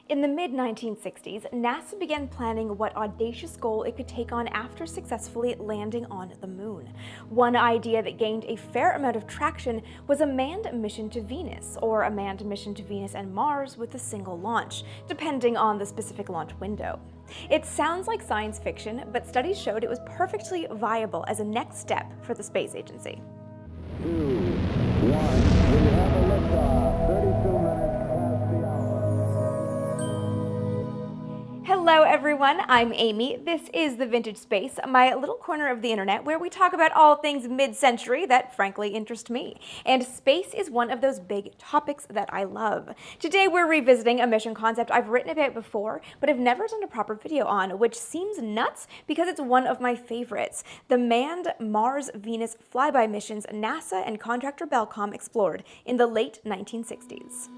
In the mid-1960s, NASA began planning what audacious goal it could take on after successfully landing on the moon. One idea that gained a fair amount of traction was a manned mission to Venus, or a manned mission to Venus and Mars with a single launch, depending on the specific launch window. It sounds like science fiction, but studies showed it was perfectly viable as a next step for the space agency. 2, 1, we have a liftoff, 32 minutes past the hour. Hello everyone, I'm Amy. This is The Vintage Space, my little corner of the internet where we talk about all things mid-century that frankly interest me. And space is one of those big topics that I love. Today we're revisiting a mission concept I've written about before, but have never done a proper video on, which seems nuts because it's one of my favorites. The manned Mars-Venus flyby missions NASA and contractor Belcom explored in the late 1960s.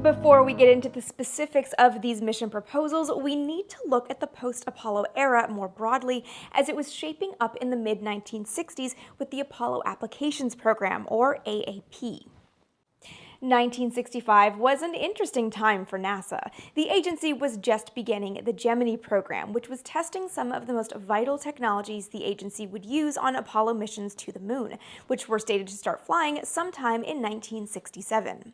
Before we get into the specifics of these mission proposals, we need to look at the post-Apollo era more broadly, as it was shaping up in the mid-1960s with the Apollo Applications Program, or AAP. 1965 was an interesting time for NASA. The agency was just beginning the Gemini program, which was testing some of the most vital technologies the agency would use on Apollo missions to the moon, which were stated to start flying sometime in 1967.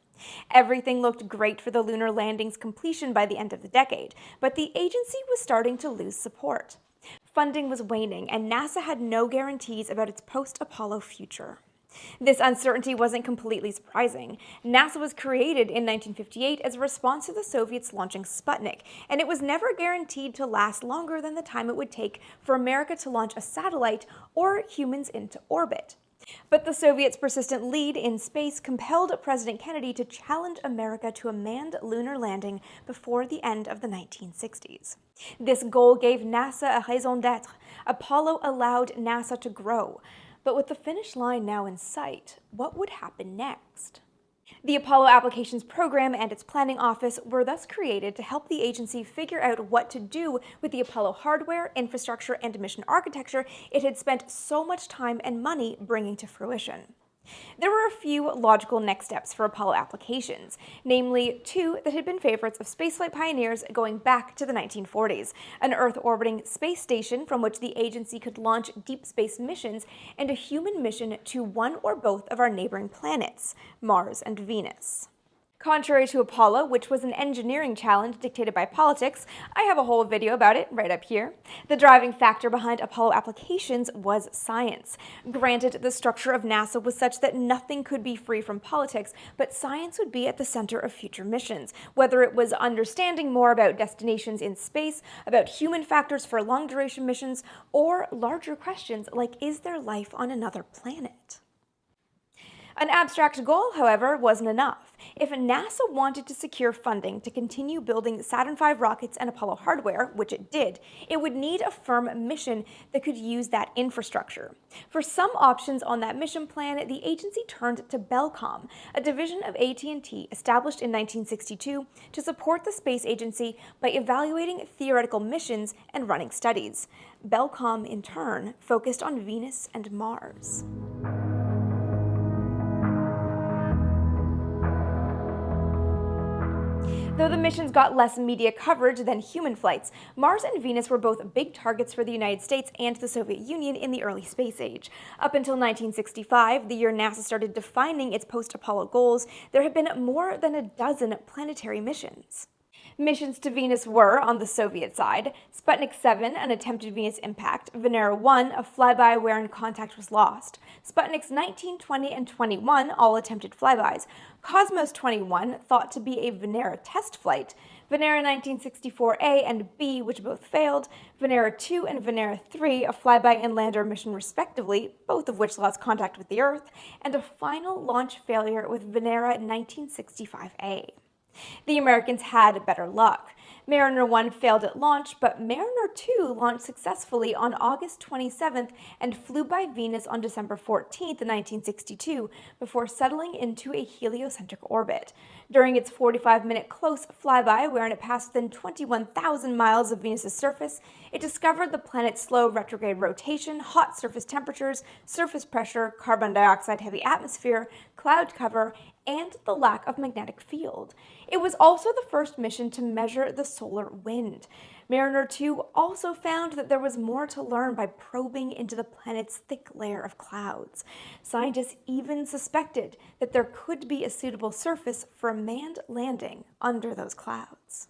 Everything looked great for the lunar landing's completion by the end of the decade, but the agency was starting to lose support. Funding was waning, and NASA had no guarantees about its post-Apollo future. This uncertainty wasn't completely surprising. NASA was created in 1958 as a response to the Soviets launching Sputnik, and it was never guaranteed to last longer than the time it would take for America to launch a satellite or humans into orbit. But the Soviets' persistent lead in space compelled President Kennedy to challenge America to a manned lunar landing before the end of the 1960s. This goal gave NASA a raison d'être. Apollo allowed NASA to grow. But with the finish line now in sight, what would happen next? The Apollo Applications Program and its planning office were thus created to help the agency figure out what to do with the Apollo hardware, infrastructure, and mission architecture it had spent so much time and money bringing to fruition. There were a few logical next steps for Apollo applications, namely two that had been favorites of spaceflight pioneers going back to the 1940s, an Earth-orbiting space station from which the agency could launch deep space missions, and a human mission to one or both of our neighboring planets, Mars and Venus. Contrary to Apollo, which was an engineering challenge dictated by politics, I have a whole video about it right up here. The driving factor behind Apollo applications was science. Granted, the structure of NASA was such that nothing could be free from politics, but science would be at the center of future missions, whether it was understanding more about destinations in space, about human factors for long-duration missions, or larger questions like, is there life on another planet? An abstract goal, however, wasn't enough. If NASA wanted to secure funding to continue building Saturn V rockets and Apollo hardware, which it did, it would need a firm mission that could use that infrastructure. For some options on that mission plan, the agency turned to Belcom, a division of AT&T established in 1962 to support the space agency by evaluating theoretical missions and running studies. Belcom, in turn, focused on Venus and Mars. Though the missions got less media coverage than human flights, Mars and Venus were both big targets for the United States and the Soviet Union in the early space age. Up until 1965, the year NASA started defining its post-Apollo goals, there had been more than a dozen planetary missions. Missions to Venus were, on the Soviet side, Sputnik 7, an attempted Venus impact, Venera 1, a flyby wherein contact was lost, Sputniks 19, 20, and 21, all attempted flybys, Cosmos 21, thought to be a Venera test flight, Venera 1964A and B, which both failed, Venera 2 and Venera 3, a flyby and lander mission respectively, both of which lost contact with the Earth, and a final launch failure with Venera 1965A. The Americans had better luck. Mariner 1 failed at launch, but Mariner 2 launched successfully on August 27th and flew by Venus on December 14th, 1962, before settling into a heliocentric orbit. During its 45-minute close flyby, wherein it passed within 21,000 miles of Venus's surface, it discovered the planet's slow retrograde rotation, hot surface temperatures, surface pressure, carbon dioxide-heavy atmosphere, cloud cover, and the lack of magnetic field. It was also the first mission to measure the solar wind. Mariner 2 also found that there was more to learn by probing into the planet's thick layer of clouds. Scientists even suspected that there could be a suitable surface for a manned landing under those clouds.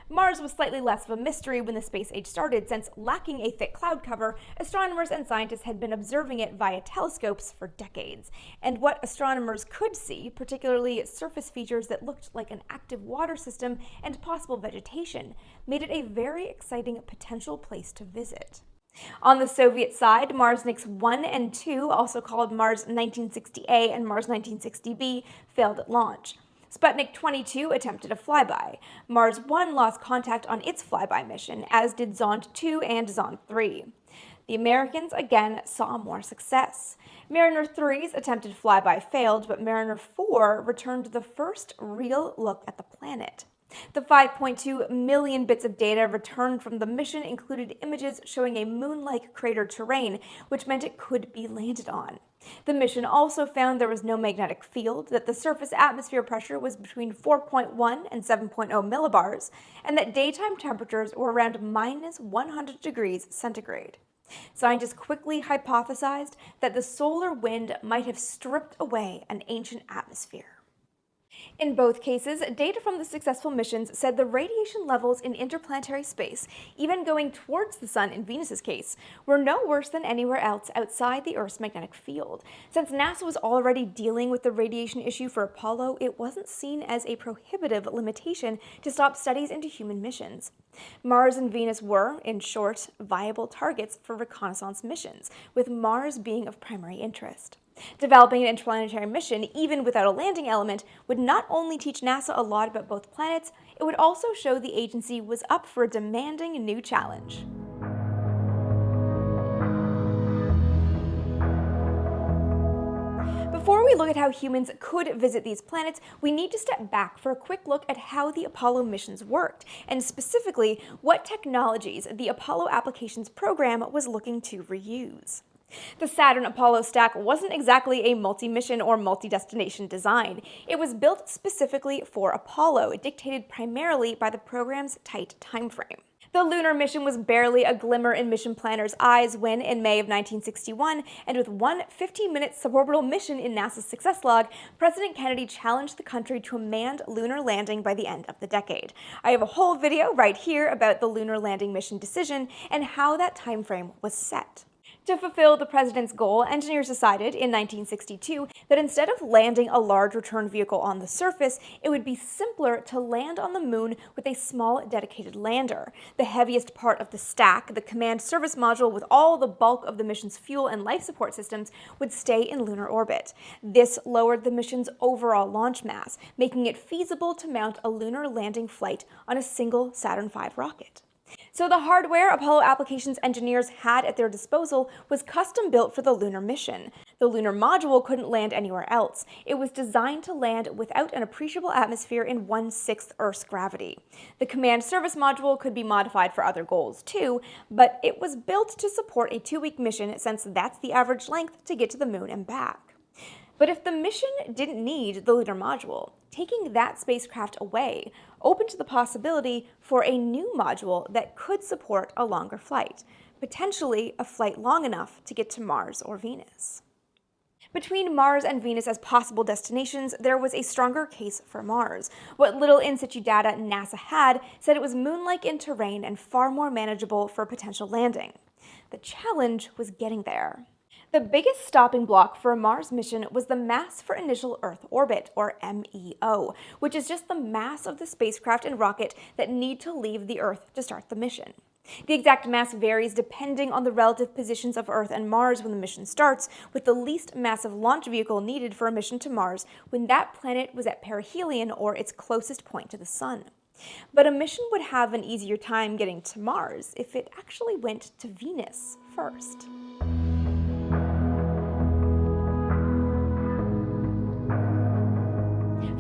Mars was slightly less of a mystery when the space age started, since lacking a thick cloud cover, astronomers and scientists had been observing it via telescopes for decades. And what astronomers could see, particularly surface features that looked like an active water system and possible vegetation, made it a very exciting potential place to visit. On the Soviet side, Mars Nix 1 and 2, also called Mars 1960A and Mars 1960B, failed at launch. Sputnik 22 attempted a flyby. Mars 1 lost contact on its flyby mission, as did Zond 2 and Zond 3. The Americans again saw more success. Mariner 3's attempted flyby failed, but Mariner 4 returned the first real look at the planet. The 5.2 million bits of data returned from the mission included images showing a moon-like crater terrain, which meant it could be landed on. The mission also found there was no magnetic field, that the surface atmosphere pressure was between 4.1 and 7.0 millibars, and that daytime temperatures were around minus 100 degrees centigrade. Scientists quickly hypothesized that the solar wind might have stripped away an ancient atmosphere. In both cases, data from the successful missions said the radiation levels in interplanetary space, even going towards the Sun in Venus's case, were no worse than anywhere else outside the Earth's magnetic field. Since NASA was already dealing with the radiation issue for Apollo, it wasn't seen as a prohibitive limitation to stop studies into human missions. Mars and Venus were, in short, viable targets for reconnaissance missions, with Mars being of primary interest. Developing an interplanetary mission, even without a landing element, would not only teach NASA a lot about both planets, it would also show the agency was up for a demanding new challenge. Before we look at how humans could visit these planets, we need to step back for a quick look at how the Apollo missions worked, and specifically, what technologies the Apollo Applications Program was looking to reuse. The Saturn-Apollo stack wasn't exactly a multi-mission or multi-destination design. It was built specifically for Apollo, dictated primarily by the program's tight timeframe. The lunar mission was barely a glimmer in mission planners' eyes when, in May of 1961, and with one 15-minute suborbital mission in NASA's success log, President Kennedy challenged the country to a manned lunar landing by the end of the decade. I have a whole video right here about the lunar landing mission decision and how that timeframe was set. To fulfill the president's goal, engineers decided in 1962 that instead of landing a large return vehicle on the surface, it would be simpler to land on the moon with a small dedicated lander. The heaviest part of the stack, the command service module with all the bulk of the mission's fuel and life support systems, would stay in lunar orbit. This lowered the mission's overall launch mass, making it feasible to mount a lunar landing flight on a single Saturn V rocket. So the hardware Apollo Applications engineers had at their disposal was custom built for the lunar mission. The lunar module couldn't land anywhere else. It was designed to land without an appreciable atmosphere in 1/6 Earth's gravity. The command service module could be modified for other goals too, but it was built to support a 2-week mission, since that's the average length to get to the moon and back. But if the mission didn't need the lunar module, taking that spacecraft away opened the possibility for a new module that could support a longer flight, potentially a flight long enough to get to Mars or Venus. Between Mars and Venus as possible destinations, there was a stronger case for Mars. What little in situ data NASA had said it was moon-like in terrain and far more manageable for a potential landing. The challenge was getting there. The biggest stopping block for a Mars mission was the mass for initial Earth orbit, or MEO, which is just the mass of the spacecraft and rocket that need to leave the Earth to start the mission. The exact mass varies depending on the relative positions of Earth and Mars when the mission starts, with the least massive launch vehicle needed for a mission to Mars when that planet was at perihelion, or its closest point to the Sun. But a mission would have an easier time getting to Mars if it actually went to Venus first.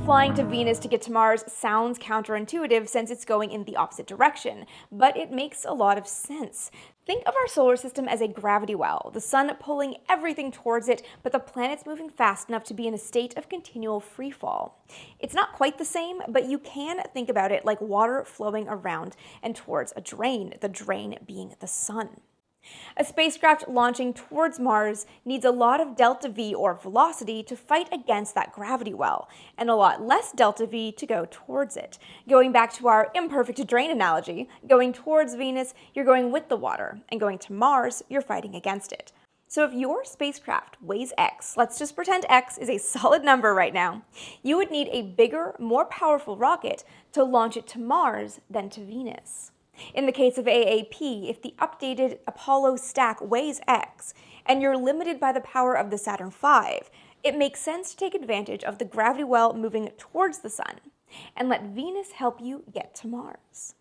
Flying to Venus to get to Mars sounds counterintuitive since it's going in the opposite direction, but it makes a lot of sense. Think of our solar system as a gravity well, the sun pulling everything towards it, but the planets moving fast enough to be in a state of continual freefall. It's not quite the same, but you can think about it like water flowing around and towards a drain, the drain being the sun. A spacecraft launching towards Mars needs a lot of delta V or velocity to fight against that gravity well, and a lot less delta V to go towards it. Going back to our imperfect drain analogy, going towards Venus, you're going with the water, and going to Mars, you're fighting against it. So if your spacecraft weighs X, let's just pretend X is a solid number right now, you would need a bigger, more powerful rocket to launch it to Mars than to Venus. In the case of AAP, if the updated Apollo stack weighs X, and you're limited by the power of the Saturn V, it makes sense to take advantage of the gravity well moving towards the sun, and let Venus help you get to Mars.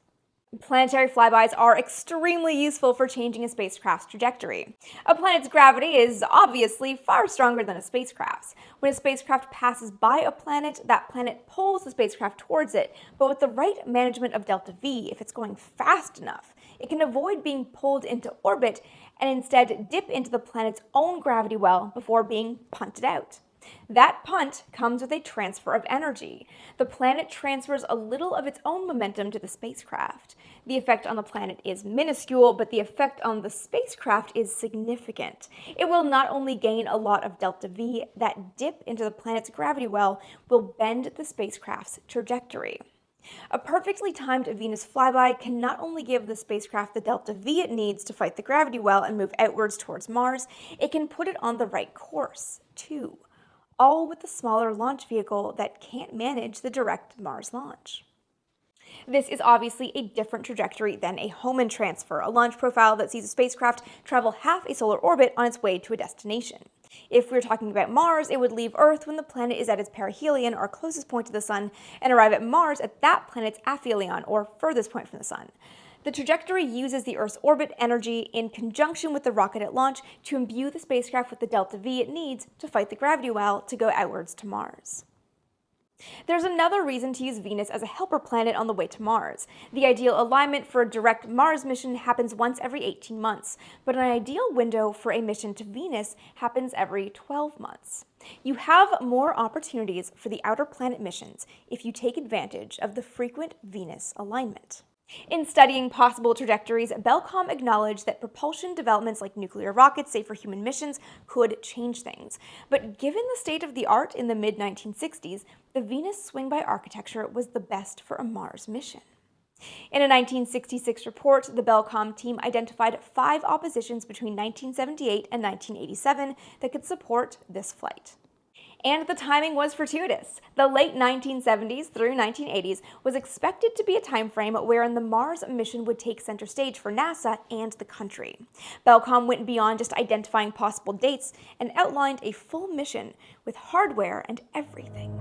Planetary flybys are extremely useful for changing a spacecraft's trajectory. A planet's gravity is obviously far stronger than a spacecraft's. When a spacecraft passes by a planet, that planet pulls the spacecraft towards it, but with the right management of delta V, if it's going fast enough, it can avoid being pulled into orbit and instead dip into the planet's own gravity well before being punted out. That punt comes with a transfer of energy. The planet transfers a little of its own momentum to the spacecraft. The effect on the planet is minuscule, but the effect on the spacecraft is significant. It will not only gain a lot of delta V, that dip into the planet's gravity well will bend the spacecraft's trajectory. A perfectly timed Venus flyby can not only give the spacecraft the delta V it needs to fight the gravity well and move outwards towards Mars, it can put it on the right course, too. All with a smaller launch vehicle that can't manage the direct Mars launch. This is obviously a different trajectory than a Hohmann transfer, a launch profile that sees a spacecraft travel half a solar orbit on its way to a destination. If we're talking about Mars, it would leave Earth when the planet is at its perihelion, or closest point to the Sun, and arrive at Mars at that planet's aphelion, or furthest point from the Sun. The trajectory uses the Earth's orbit energy in conjunction with the rocket at launch to imbue the spacecraft with the delta V it needs to fight the gravity well to go outwards to Mars. There's another reason to use Venus as a helper planet on the way to Mars. The ideal alignment for a direct Mars mission happens once every 18 months, but an ideal window for a mission to Venus happens every 12 months. You have more opportunities for the outer planet missions if you take advantage of the frequent Venus alignment. In studying possible trajectories, Belcom acknowledged that propulsion developments like nuclear rockets, say for human missions, could change things. But given the state of the art in the mid-1960s, the Venus swing-by architecture was the best for a Mars mission. In a 1966 report, the Belcom team identified 5 oppositions between 1978 and 1987 that could support this flight. And the timing was fortuitous. The late 1970s through 1980s was expected to be a time frame wherein the Mars mission would take center stage for NASA and the country. Belcom went beyond just identifying possible dates and outlined a full mission with hardware and everything.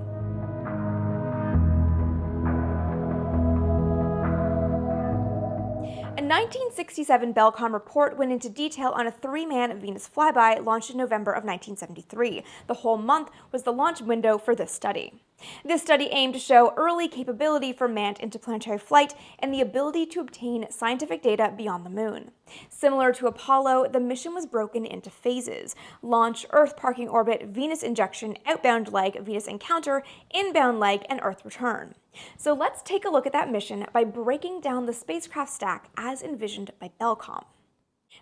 A 1967 Belcom report went into detail on a 3-man Venus flyby launched in November of 1973. The whole month was the launch window for this study. This study aimed to show early capability for manned interplanetary flight and the ability to obtain scientific data beyond the moon. Similar to Apollo, the mission was broken into phases: launch, Earth parking orbit, Venus injection, outbound leg, Venus encounter, inbound leg, and Earth return. So let's take a look at that mission by breaking down the spacecraft stack as envisioned by Belcom.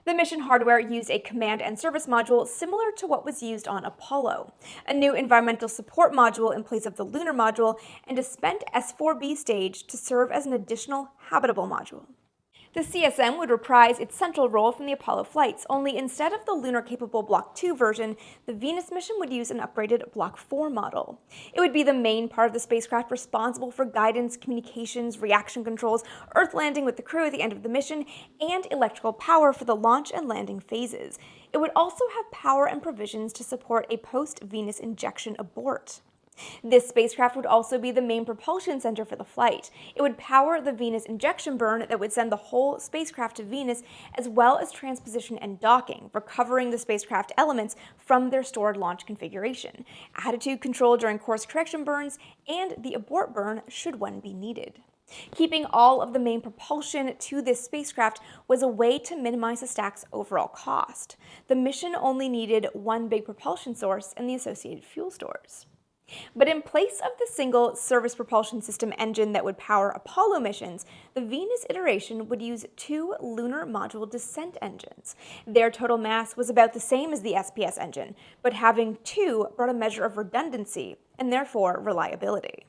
The mission hardware used a command and service module similar to what was used on Apollo, a new environmental support module in place of the lunar module, and a spent S4B stage to serve as an additional habitable module. The CSM would reprise its central role from the Apollo flights, only instead of the lunar-capable Block 2 version, the Venus mission would use an upgraded Block 4 model. It would be the main part of the spacecraft responsible for guidance, communications, reaction controls, Earth landing with the crew at the end of the mission, and electrical power for the launch and landing phases. It would also have power and provisions to support a post-Venus injection abort. This spacecraft would also be the main propulsion center for the flight. It would power the Venus injection burn that would send the whole spacecraft to Venus, as well as transposition and docking, recovering the spacecraft elements from their stored launch configuration, attitude control during course correction burns, and the abort burn should one be needed. Keeping all of the main propulsion to this spacecraft was a way to minimize the stack's overall cost. The mission only needed one big propulsion source and the associated fuel stores. But in place of the single service propulsion system engine that would power Apollo missions, the Venus iteration would use two lunar module descent engines. Their total mass was about the same as the SPS engine, but having two brought a measure of redundancy and therefore reliability.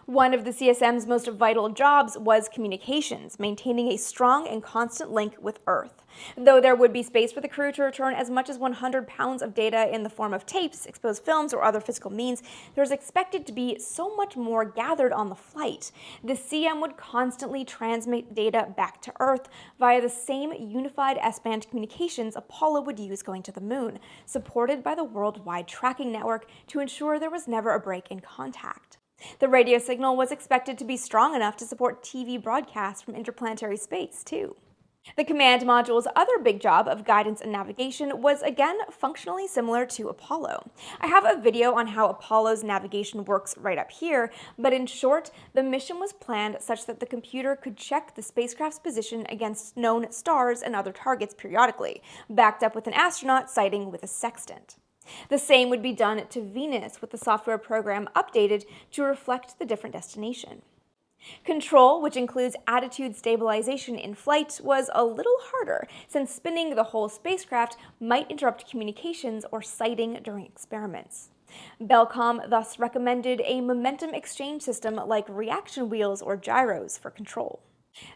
One of the CSM's most vital jobs was communications, maintaining a strong and constant link with Earth. Though there would be space for the crew to return as much as 100 pounds of data in the form of tapes, exposed films, or other physical means, there was expected to be so much more gathered on the flight. The CM would constantly transmit data back to Earth via the same unified S-band communications Apollo would use going to the moon, supported by the worldwide tracking network to ensure there was never a break in contact. The radio signal was expected to be strong enough to support TV broadcasts from interplanetary space, too. The command module's other big job of guidance and navigation was again functionally similar to Apollo. I have a video on how Apollo's navigation works right up here, but in short, the mission was planned such that the computer could check the spacecraft's position against known stars and other targets periodically, backed up with an astronaut sighting with a sextant. The same would be done to Venus, with the software program updated to reflect the different destination. Control, which includes attitude stabilization in flight, was a little harder, since spinning the whole spacecraft might interrupt communications or sighting during experiments. Belcom thus recommended a momentum exchange system like reaction wheels or gyros for control.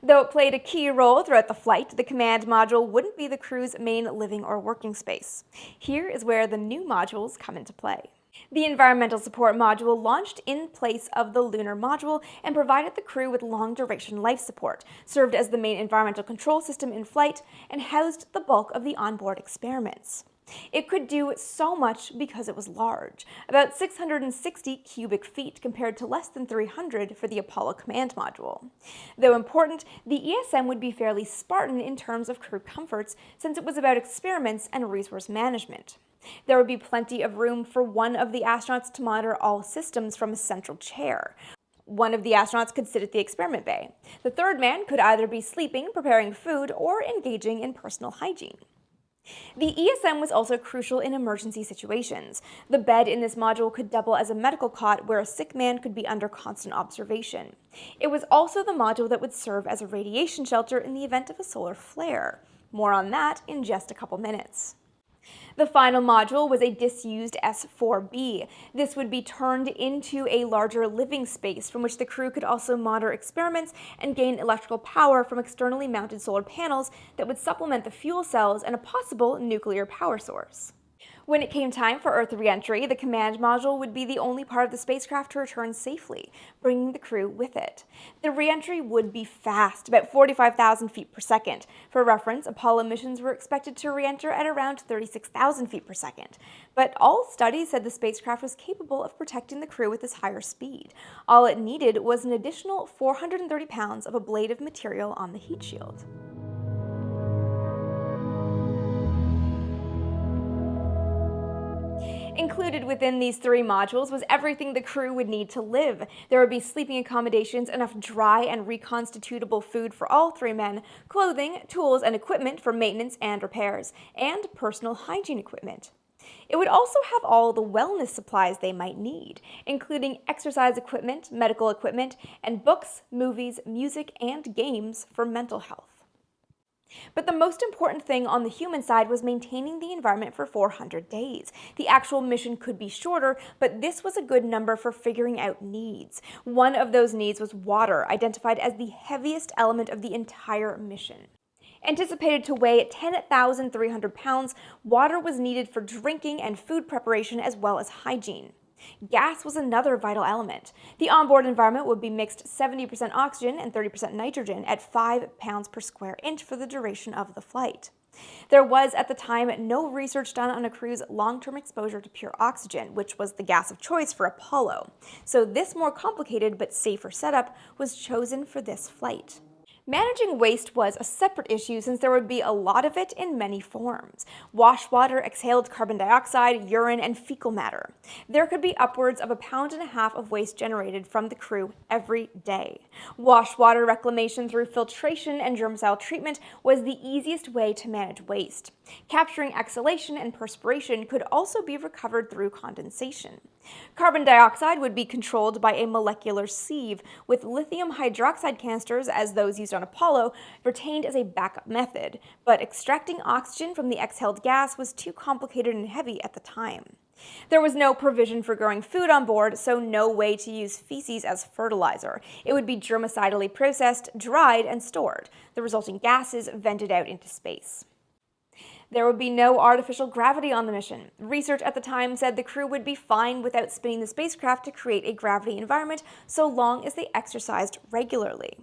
Though it played a key role throughout the flight, the command module wouldn't be the crew's main living or working space. Here is where the new modules come into play. The environmental support module launched in place of the lunar module and provided the crew with long-duration life support, served as the main environmental control system in flight, and housed the bulk of the onboard experiments. It could do so much because it was large, about 660 cubic feet compared to less than 300 for the Apollo command module. Though important, the ESM would be fairly Spartan in terms of crew comforts, since it was about experiments and resource management. There would be plenty of room for one of the astronauts to monitor all systems from a central chair. One of the astronauts could sit at the experiment bay. The third man could either be sleeping, preparing food, or engaging in personal hygiene. The ESM was also crucial in emergency situations. The bed in this module could double as a medical cot where a sick man could be under constant observation. It was also the module that would serve as a radiation shelter in the event of a solar flare. More on that in just a couple minutes. The final module was a disused S4B. This would be turned into a larger living space from which the crew could also monitor experiments and gain electrical power from externally mounted solar panels that would supplement the fuel cells and a possible nuclear power source. When it came time for Earth re-entry, the command module would be the only part of the spacecraft to return safely, bringing the crew with it. The re-entry would be fast, about 45,000 feet per second. For reference, Apollo missions were expected to re-enter at around 36,000 feet per second. But all studies said the spacecraft was capable of protecting the crew with this higher speed. All it needed was an additional 430 pounds of ablative material on the heat shield. Included within these three modules was everything the crew would need to live. There would be sleeping accommodations, enough dry and reconstitutable food for all three men, clothing, tools, and equipment for maintenance and repairs, and personal hygiene equipment. It would also have all the wellness supplies they might need, including exercise equipment, medical equipment, and books, movies, music, and games for mental health. But the most important thing on the human side was maintaining the environment for 400 days. The actual mission could be shorter, but this was a good number for figuring out needs. One of those needs was water, identified as the heaviest element of the entire mission. Anticipated to weigh 10,300 pounds, water was needed for drinking and food preparation as well as hygiene. Gas was another vital element. The onboard environment would be mixed 70% oxygen and 30% nitrogen at 5 pounds per square inch for the duration of the flight. There was, at the time, no research done on a crew's long-term exposure to pure oxygen, which was the gas of choice for Apollo. So this more complicated but safer setup was chosen for this flight. Managing waste was a separate issue since there would be a lot of it in many forms. Wash water, exhaled carbon dioxide, urine, and fecal matter. There could be upwards of 1.5 pounds of waste generated from the crew every day. Wash water reclamation through filtration and germicide treatment was the easiest way to manage waste. Capturing exhalation and perspiration could also be recovered through condensation. Carbon dioxide would be controlled by a molecular sieve, with lithium hydroxide canisters, as those used on Apollo, retained as a backup method, but extracting oxygen from the exhaled gas was too complicated and heavy at the time. There was no provision for growing food on board, so no way to use feces as fertilizer. It would be germicidally processed, dried, and stored. The resulting gases vented out into space. There would be no artificial gravity on the mission. Research at the time said the crew would be fine without spinning the spacecraft to create a gravity environment so long as they exercised regularly.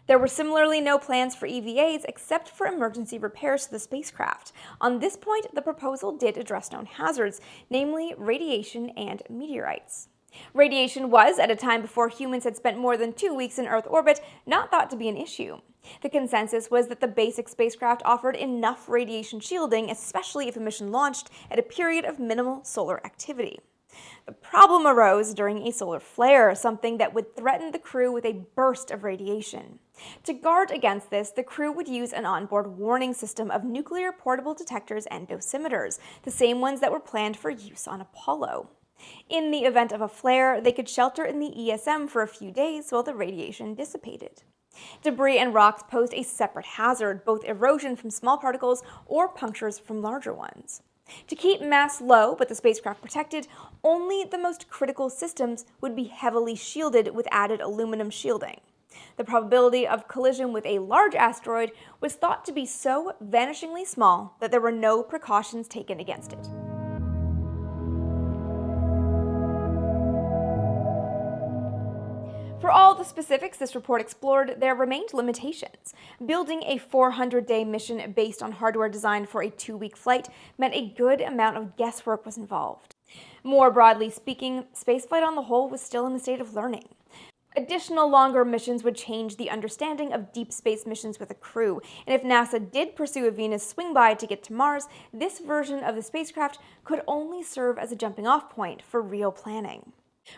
There were similarly no plans for EVAs except for emergency repairs to the spacecraft. On this point, the proposal did address known hazards, namely radiation and meteorites. Radiation was, at a time before humans had spent more than 2 weeks in Earth orbit, not thought to be an issue. The consensus was that the basic spacecraft offered enough radiation shielding, especially if a mission launched at a period of minimal solar activity. The problem arose during a solar flare, something that would threaten the crew with a burst of radiation. To guard against this, the crew would use an onboard warning system of nuclear portable detectors and dosimeters, the same ones that were planned for use on Apollo. In the event of a flare, they could shelter in the ESM for a few days while the radiation dissipated. Debris and rocks posed a separate hazard, both erosion from small particles or punctures from larger ones. To keep mass low but the spacecraft protected, only the most critical systems would be heavily shielded with added aluminum shielding. The probability of collision with a large asteroid was thought to be so vanishingly small that there were no precautions taken against it. For all the specifics this report explored, there remained limitations. Building a 400-day mission based on hardware designed for a 2-week flight meant a good amount of guesswork was involved. More broadly speaking, spaceflight on the whole was still in the state of learning. Additional longer missions would change the understanding of deep space missions with a crew, and if NASA did pursue a Venus swing-by to get to Mars, this version of the spacecraft could only serve as a jumping-off point for real planning.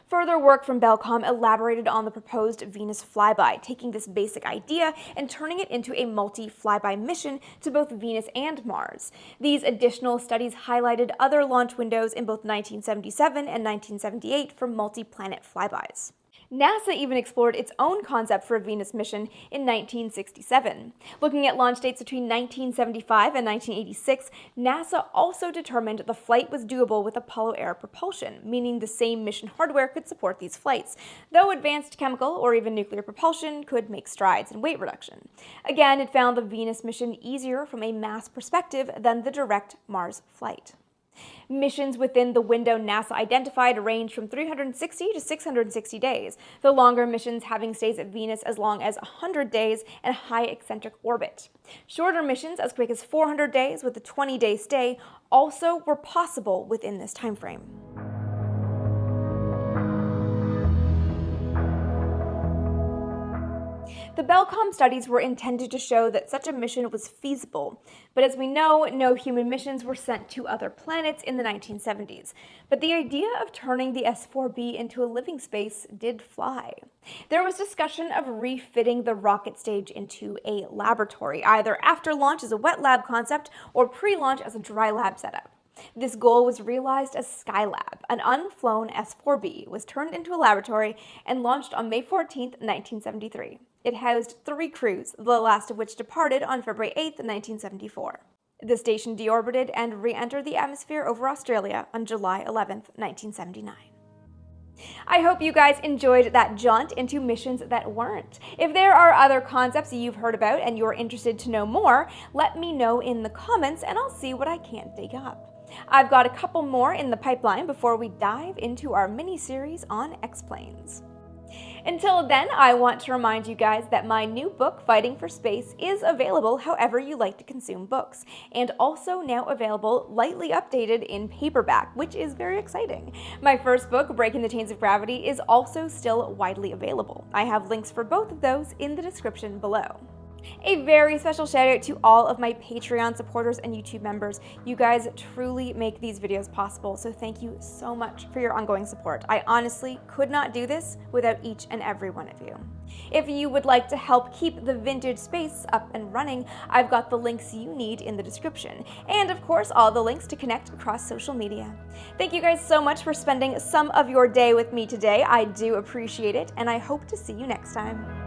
Further work from Belcom elaborated on the proposed Venus flyby, taking this basic idea and turning it into a multi-flyby mission to both Venus and Mars. These additional studies highlighted other launch windows in both 1977 and 1978 for multi-planet flybys. NASA even explored its own concept for a Venus mission in 1967. Looking at launch dates between 1975 and 1986, NASA also determined the flight was doable with Apollo-era propulsion, meaning the same mission hardware could support these flights, though advanced chemical or even nuclear propulsion could make strides in weight reduction. Again, it found the Venus mission easier from a mass perspective than the direct Mars flight. Missions within the window NASA identified range from 360 to 660 days, the longer missions having stays at Venus as long as 100 days and high eccentric orbit. Shorter missions as quick as 400 days with a 20-day stay also were possible within this time frame. The Belcom studies were intended to show that such a mission was feasible, but as we know, no human missions were sent to other planets in the 1970s. But the idea of turning the S-4B into a living space did fly. There was discussion of refitting the rocket stage into a laboratory, either after launch as a wet lab concept or pre-launch as a dry lab setup. This goal was realized as Skylab. An unflown S-4B was turned into a laboratory and launched on May 14, 1973. It housed 3 crews, the last of which departed on February 8, 1974. The station deorbited and re-entered the atmosphere over Australia on July 11, 1979. I hope you guys enjoyed that jaunt into missions that weren't. If there are other concepts you've heard about and you're interested to know more, let me know in the comments and I'll see what I can't dig up. I've got a couple more in the pipeline before we dive into our mini-series on X-Planes. Until then, I want to remind you guys that my new book, Fighting for Space, is available however you like to consume books, and also now available lightly updated in paperback, which is very exciting. My first book, Breaking the Chains of Gravity, is also still widely available. I have links for both of those in the description below. A very special shout out to all of my Patreon supporters and YouTube members. You guys truly make these videos possible, so thank you so much for your ongoing support. I honestly could not do this without each and every one of you. If you would like to help keep the vintage space up and running, I've got the links you need in the description, and of course all the links to connect across social media. Thank you guys so much for spending some of your day with me today. I do appreciate it, and I hope to see you next time.